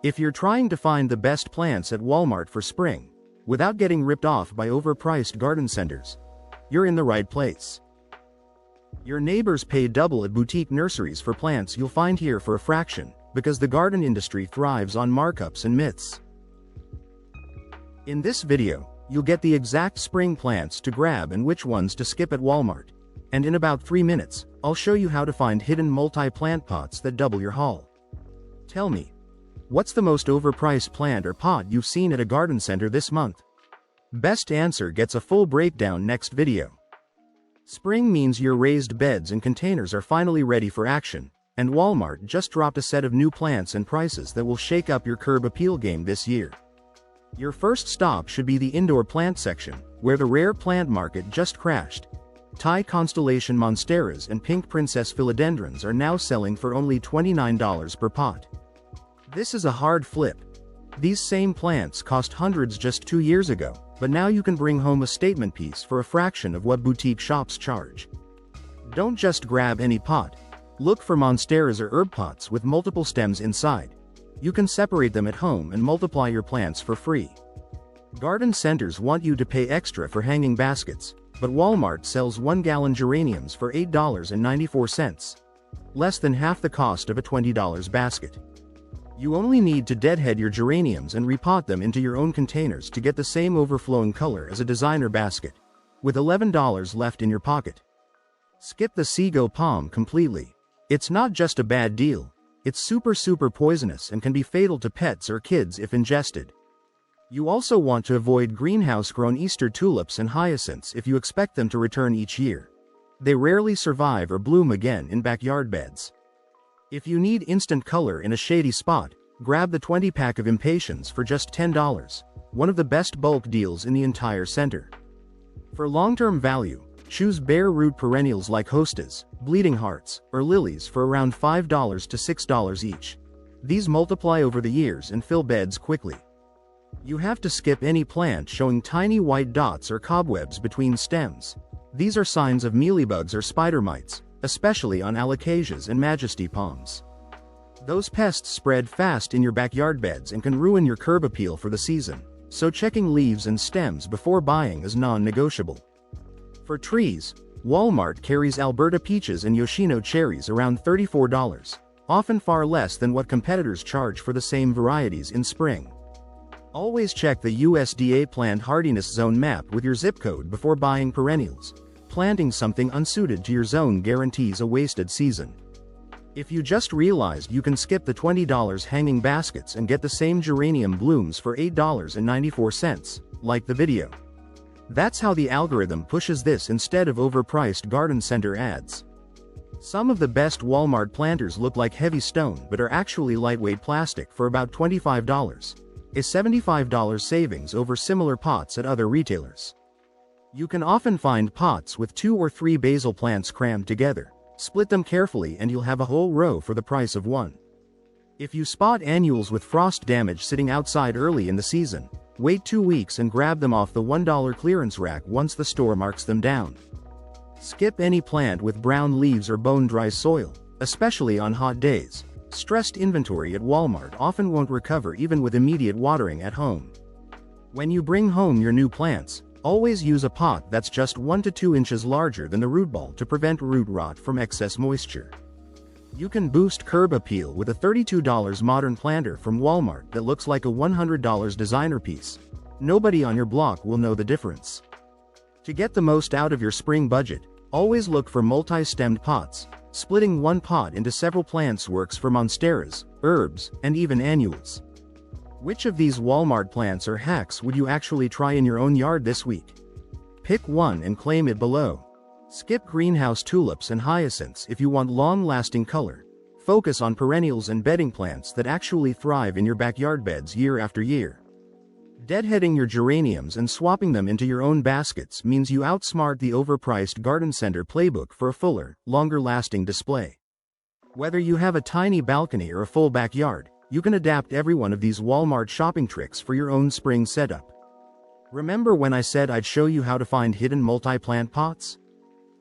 If you're trying to find the best plants at Walmart for spring, without getting ripped off by overpriced garden centers, you're in the right place. Your neighbors pay double at boutique nurseries for plants you'll find here for a fraction, because the garden industry thrives on markups and myths. In this video, you'll get the exact spring plants to grab and which ones to skip at Walmart. And in about 3 minutes, I'll show you how to find hidden multi-plant pots that double your haul. Tell me, what's the most overpriced plant or pot you've seen at a garden center this month? Best answer gets a full breakdown next video. Spring means your raised beds and containers are finally ready for action, and Walmart just dropped a set of new plants and prices that will shake up your curb appeal game this year. Your first stop should be the indoor plant section, where the rare plant market just crashed. Thai constellation monsteras and pink princess philodendrons are now selling for only $29 per pot. This is a hard flip. These same plants cost hundreds just 2 years ago, but now you can bring home a statement piece for a fraction of what boutique shops charge. Don't just grab any pot. Look for monsteras or herb pots with multiple stems inside. You can separate them at home and multiply your plants for free. Garden centers want you to pay extra for hanging baskets, but Walmart sells 1-gallon geraniums for $8.94, less than half the cost of a $20 basket. You only need to deadhead your geraniums and repot them into your own containers to get the same overflowing color as a designer basket, with $11 left in your pocket. Skip the Seago palm completely. It's not just a bad deal, it's super poisonous and can be fatal to pets or kids if ingested. You also want to avoid greenhouse-grown Easter tulips and hyacinths if you expect them to return each year. They rarely survive or bloom again in backyard beds. If you need instant color in a shady spot, grab the 20-pack of Impatiens for just $10, one of the best bulk deals in the entire center. For long-term value, choose bare root perennials like hostas, bleeding hearts, or lilies for around $5 to $6 each. These multiply over the years and fill beds quickly. You have to skip any plant showing tiny white dots or cobwebs between stems. These are signs of mealybugs or spider mites, especially on alocasias and majesty palms. Those pests spread fast in your backyard beds and can ruin your curb appeal for the season, so checking leaves and stems before buying is non-negotiable. For trees, Walmart carries Alberta peaches and Yoshino cherries around $34, often far less than what competitors charge for the same varieties in spring. Always check the USDA plant hardiness zone map with your zip code before buying perennials. Planting something unsuited to your zone guarantees a wasted season. If you just realized you can skip the $20 hanging baskets and get the same geranium blooms for $8.94, like the video. That's how the algorithm pushes this instead of overpriced garden center ads. Some of the best Walmart planters look like heavy stone but are actually lightweight plastic for about $25, a $75 savings over similar pots at other retailers. You can often find pots with 2 or 3 basil plants crammed together. Split them carefully and you'll have a whole row for the price of one. If you spot annuals with frost damage sitting outside early in the season, wait 2 weeks and grab them off the $1 clearance rack once the store marks them down. Skip any plant with brown leaves or bone-dry soil, especially on hot days. Stressed inventory at Walmart often won't recover even with immediate watering at home. When you bring home your new plants, always use a pot that's just 1 to 2 inches larger than the root ball to prevent root rot from excess moisture. You can boost curb appeal with a $32 modern planter from Walmart that looks like a $100 designer piece. Nobody on your block will know the difference. To get the most out of your spring budget, always look for multi-stemmed pots. Splitting one pot into several plants works for monsteras, herbs, and even annuals. Which of these Walmart plants or hacks would you actually try in your own yard this week? Pick one and claim it below. Skip greenhouse tulips and hyacinths if you want long-lasting color. Focus on perennials and bedding plants that actually thrive in your backyard beds year after year. Deadheading your geraniums and swapping them into your own baskets means you outsmart the overpriced garden center playbook for a fuller, longer-lasting display. Whether you have a tiny balcony or a full backyard, you can adapt every one of these Walmart shopping tricks for your own spring setup. Remember when I said I'd show you how to find hidden multi-plant pots?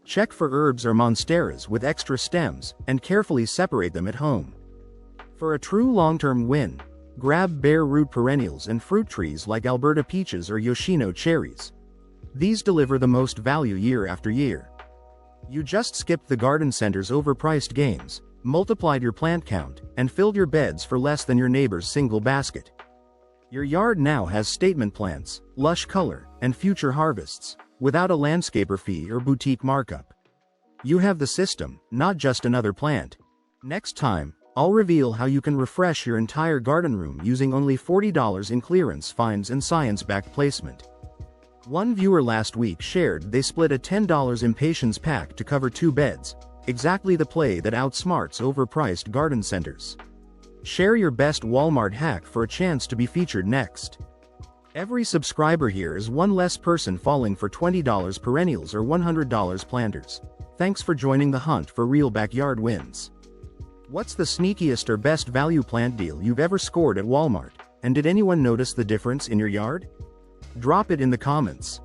Check for herbs or monsteras with extra stems, and carefully separate them at home. For a true long-term win, Grab bare root perennials and fruit trees like Alberta peaches or Yoshino cherries. These deliver the most value year after year. You just skipped the garden center's overpriced games, multiplied your plant count, and filled your beds for less than your neighbor's single basket. Your yard now has statement plants, lush color, and future harvests, without a landscaper fee or boutique markup. You have the system, not just another plant. Next time, I'll reveal how you can refresh your entire garden room using only $40 in clearance finds and science-backed placement. One viewer last week shared they split a $10 impatiens pack to cover 2 beds, exactly the play that outsmarts overpriced garden centers. Share your best Walmart hack for a chance to be featured next. Every subscriber here is one less person falling for $20 perennials or $100 planters. Thanks for joining the hunt for real backyard wins. What's the sneakiest or best value plant deal you've ever scored at Walmart, and did anyone notice the difference in your yard? Drop it in the comments.